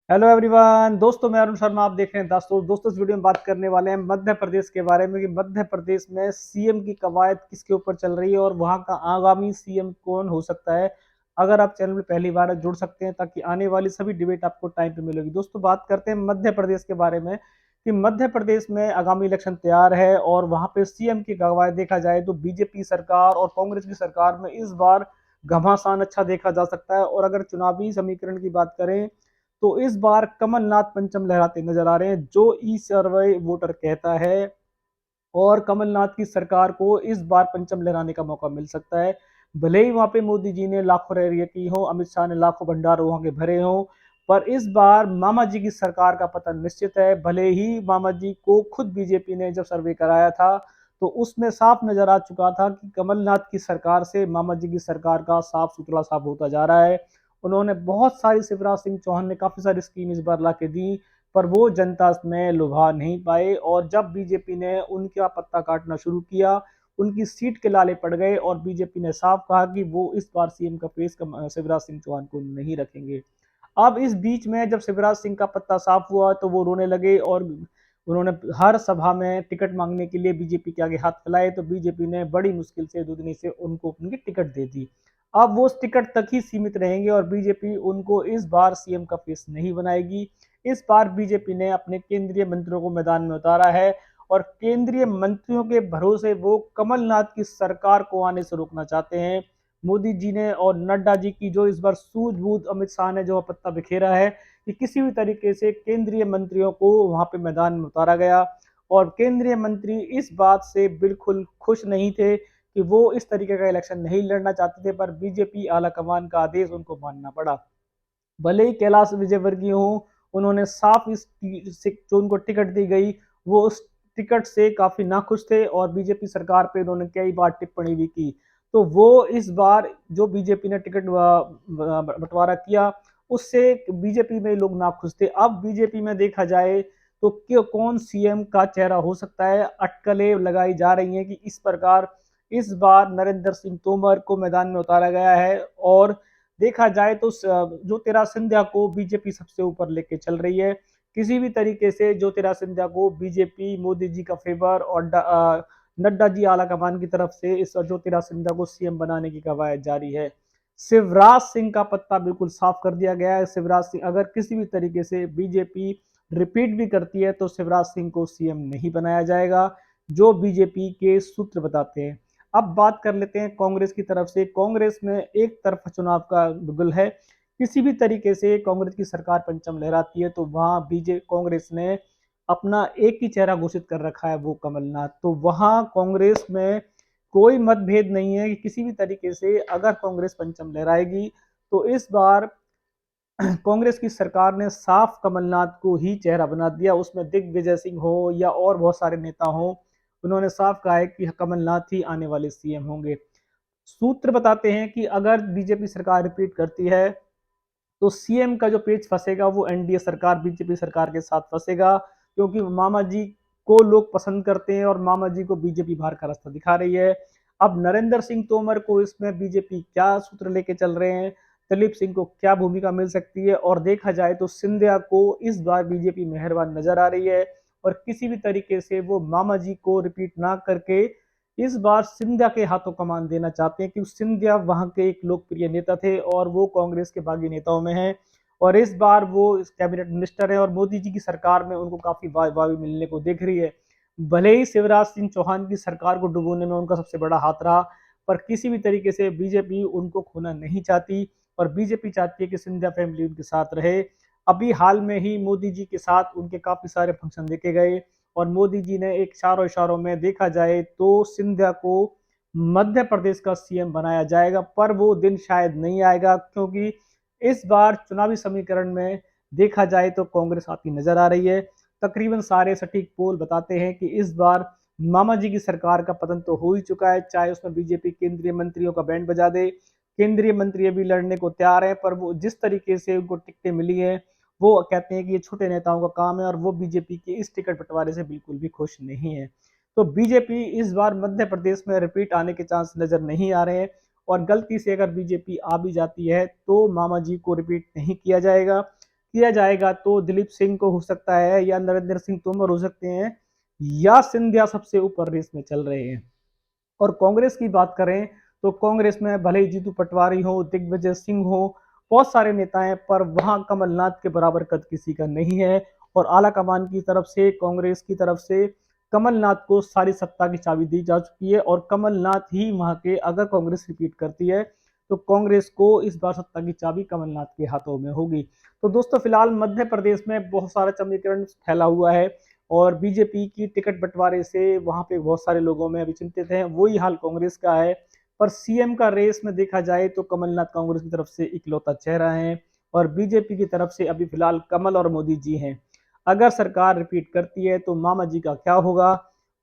Hello everyone दोस्तों, मैं अरुण शर्मा। आप देख रहे हैं दोस्तों इस वीडियो में बात करने वाले हैं मध्य प्रदेश के बारे में कि मध्य प्रदेश में सीएम की कवायद किसके ऊपर चल रही है और वहां का आगामी सीएम कौन हो सकता है। अगर आप चैनल में पहली बार जुड़ सकते हैं ताकि आने वाली सभी डिबेट आपको टाइम पे मिलेगी। दोस्तों, बात करते हैं मध्य प्रदेश के बारे में कि मध्य प्रदेश में आगामी इलेक्शन तैयार है और वहां पे सीएम की कवायद देखा जाए तो बीजेपी सरकार और कांग्रेस की सरकार में इस बार घमासान अच्छा देखा जा सकता है। और अगर चुनावी समीकरण की बात करें तो इस बार कमलनाथ पंचम लहराते नजर आ रहे हैं, जो ई सर्वे वोटर कहता है। और कमलनाथ की सरकार को इस बार पंचम लहराने का मौका मिल सकता है। भले ही वहां पे मोदी जी ने लाखों रैलियां की हो, अमित शाह ने लाखों भंडार वहां के भरे हों, पर इस बार मामा जी की सरकार का पतन निश्चित है। भले ही मामा जी को खुद बीजेपी ने जब सर्वे कराया था तो उसमें साफ नजर आ चुका था कि कमलनाथ की सरकार से मामा जी की सरकार का साफ सुथरा साफ होता जा रहा है। उन्होंने बहुत सारी, शिवराज सिंह चौहान ने काफी सारी स्कीम इस बार ला के दी, पर वो जनता में लुभा नहीं पाए। और जब बीजेपी ने उनका पत्ता काटना शुरू किया, उनकी सीट के लाले पड़ गए और बीजेपी ने साफ कहा कि वो इस बार सीएम का फेस शिवराज सिंह चौहान को नहीं रखेंगे। अब इस बीच में जब शिवराज सिंह का पत्ता साफ हुआ तो वो रोने लगे और उन्होंने हर सभा में टिकट मांगने के लिए बीजेपी के आगे हाथ फैलाए, तो बीजेपी ने बड़ी मुश्किल से दूधनी से उनको उनकी टिकट दे दी। अब वो उस टिकट तक ही सीमित रहेंगे और बीजेपी उनको इस बार सीएम का फेस नहीं बनाएगी। इस बार बीजेपी ने अपने केंद्रीय मंत्रियों को मैदान में उतारा है और केंद्रीय मंत्रियों के भरोसे वो कमलनाथ की सरकार को आने से रोकना चाहते हैं। मोदी जी ने और नड्डा जी की जो इस बार सूझबूझ, अमित शाह ने जो पत्ता बिखेरा है कि किसी भी तरीके से केंद्रीय मंत्रियों को वहां पे मैदान में उतारा गया। और केंद्रीय मंत्री इस बात से बिल्कुल खुश नहीं थे कि वो इस तरीके का इलेक्शन नहीं लड़ना चाहते थे, पर बीजेपी आला कमान का आदेश उनको मानना पड़ा। भले ही कैलाश विजयवर्गीय हो, उन्होंने साफ जो उनको टिकट दी गई वो उस टिकट से काफी नाखुश थे और बीजेपी सरकार पे उन्होंने कई बार टिप्पणी भी की। तो वो इस बार जो बीजेपी ने टिकट बंटवारा किया उससे बीजेपी में लोग नाखुश थे। अब बीजेपी में देखा जाए तो क्यों कौन सीएम का चेहरा हो सकता है, अटकलें लगाई जा रही हैं कि इस प्रकार इस बार नरेंद्र सिंह तोमर को मैदान में उतारा गया है। और देखा जाए तो ज्योतिराज सिंधिया को बीजेपी सबसे ऊपर लेके चल रही है। किसी भी तरीके से ज्योतिराज सिंधिया को बीजेपी, मोदी जी का फेवर और नड्डा जी आला कमान की तरफ से इस ज्योतिराज सिंधिया को सीएम बनाने की कवायद जारी है। शिवराज सिंह का पत्ता बिल्कुल साफ कर दिया गया है। शिवराज सिंह अगर किसी भी तरीके से बीजेपी रिपीट भी करती है तो शिवराज सिंह को सीएम नहीं बनाया जाएगा, जो बीजेपी के सूत्र बताते हैं। अब बात कर लेते हैं कांग्रेस की तरफ से। कांग्रेस में एक तरफ चुनाव का बिगुल है। किसी भी तरीके से कांग्रेस की सरकार पंचम लहराती है तो वहां बीजे कांग्रेस ने अपना एक ही चेहरा घोषित कर रखा है, वो कमलनाथ। तो वहां कांग्रेस में कोई मतभेद नहीं है कि किसी भी तरीके से अगर कांग्रेस पंचम लहराएगी तो इस बार कांग्रेस की सरकार ने साफ कमलनाथ को ही चेहरा बना दिया। उसमें दिग्विजय सिंह हो या और बहुत सारे नेता हो, उन्होंने साफ कहा है कि कमलनाथ ही आने वाले सीएम होंगे। सूत्र बताते हैं कि अगर बीजेपी सरकार रिपीट करती है तो सीएम का जो पेच फंसेगा वो एनडीए सरकार, बीजेपी सरकार के साथ फंसेगा, क्योंकि मामा जी को लोग पसंद करते हैं और मामा जी को बीजेपी बाहर का रास्ता दिखा रही है। अब नरेंद्र सिंह तोमर को इसमें बीजेपी क्या सूत्र लेके चल रहे हैं, दिलीप सिंह को क्या भूमिका मिल सकती है, और देखा जाए तो सिंधिया को इस बार बीजेपी मेहरबान नजर आ रही है और किसी भी तरीके से वो मामा जी को रिपीट ना करके इस बार सिंधिया के हाथों कमान देना चाहते हैं, क्योंकि सिंधिया वहां के एक लोकप्रिय नेता थे और वो कांग्रेस के बागी नेताओं में हैं। और इस बार वो इस कैबिनेट मिनिस्टर है और मोदी जी की सरकार में उनको काफी वाहवाही मिलने को देख रही है। भले ही शिवराज सिंह चौहान की सरकार को डुबोने में उनका सबसे बड़ा हाथ रहा, पर किसी भी तरीके से बीजेपी उनको खोना नहीं चाहती और बीजेपी चाहती है कि सिंधिया फैमिली उनके साथ रहे। अभी हाल में ही मोदी जी के साथ उनके काफी सारे फंक्शन देखे गए और मोदी जी ने एक इशारों इशारों में देखा जाए तो सिंधिया को मध्य प्रदेश का सीएम बनाया जाएगा, पर वो दिन शायद नहीं आएगा, क्योंकि इस बार चुनावी समीकरण में देखा जाए तो कांग्रेस आती नजर आ रही है। तकरीबन सारे सटीक पोल बताते हैं कि इस बार मामा जी की सरकार का पतन तो हो ही चुका है, चाहे उसमें बीजेपी केंद्रीय मंत्रियों का बैंड बजा दे। केंद्रीय मंत्री अभी लड़ने को तैयार है, पर वो जिस तरीके से उनको टिकटें मिली है वो कहते हैं कि ये छोटे नेताओं का काम है और वो बीजेपी के इस टिकट बंटवारे से बिल्कुल भी खुश नहीं है। तो बीजेपी इस बार मध्य प्रदेश में रिपीट आने के चांस नजर नहीं आ रहे हैं और गलती से अगर बीजेपी आ भी जाती है तो मामा जी को रिपीट नहीं किया जाएगा। किया जाएगा तो दिलीप सिंह को हो सकता है, या नरेंद्र सिंह तोमर हो सकते हैं, या सिंधिया सबसे ऊपर रेस में चल रहे हैं। और कांग्रेस की बात करें तो कांग्रेस में भले ही जीतू पटवारी हो, दिग्विजय सिंह हो, बहुत सारे नेता हैं, पर वहां कमलनाथ के बराबर कद किसी का नहीं है। और आला कमान की तरफ से, कांग्रेस की तरफ से कमलनाथ को सारी सत्ता की चाबी दी जा चुकी है, और कमलनाथ ही वहां के, अगर कांग्रेस रिपीट करती है तो कांग्रेस को इस बार सत्ता की चाबी कमलनाथ के हाथों में होगी। तो दोस्तों फिलहाल मध्य प्रदेश में बहुत सारा समीकरण फैला हुआ है, और बीजेपी की टिकट बंटवारे से वहां पे बहुत सारे लोगों में अभी चिंतित हैं। वही हाल कांग्रेस का है। पर सीएम का रेस में देखा जाए तो कमलनाथ कांग्रेस की तरफ से इकलौता चेहरा है, और बीजेपी की तरफ से अभी फिलहाल कमल और मोदी जी हैं। अगर सरकार रिपीट करती है तो मामा जी का क्या होगा,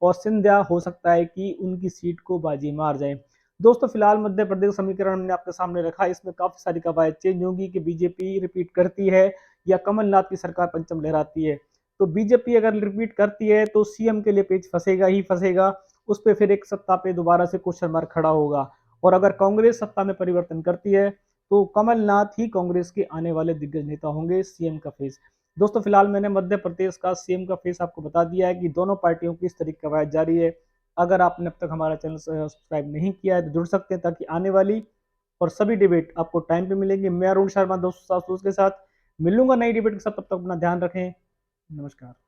और सिंधिया हो सकता है कि उनकी सीट को बाजी मार जाए। दोस्तों फिलहाल मध्य प्रदेश समीकरण हमने आपके सामने रखा, इसमें काफी सारी कवायद चेंज होगी कि बीजेपी रिपीट करती है या कमलनाथ की सरकार पंचम लहराती है। तो बीजेपी अगर रिपीट करती है तो सीएम के लिए पेच फंसेगा ही फंसेगा, उस पर फिर एक सत्ता पे दोबारा से क्वेश्चन मार्क खड़ा होगा। और अगर कांग्रेस सत्ता में परिवर्तन करती है तो कमलनाथ ही कांग्रेस के आने वाले दिग्गज नेता होंगे, सीएम का फेस। दोस्तों फिलहाल मैंने मध्य प्रदेश का सीएम का फेस आपको बता दिया है कि दोनों पार्टियों की इस तरीके कवायद जारी है। अगर आपने अब तक हमारा चैनल सब्सक्राइब नहीं किया है तो जुड़ सकते हैं, ताकि आने वाली और सभी डिबेट आपको टाइम पे मिलेंगे। मैं अरुण शर्मा दोस्तों के साथ मिलूंगा नई डिबेट के साथ, तब तक अपना ध्यान रखें। नमस्कार।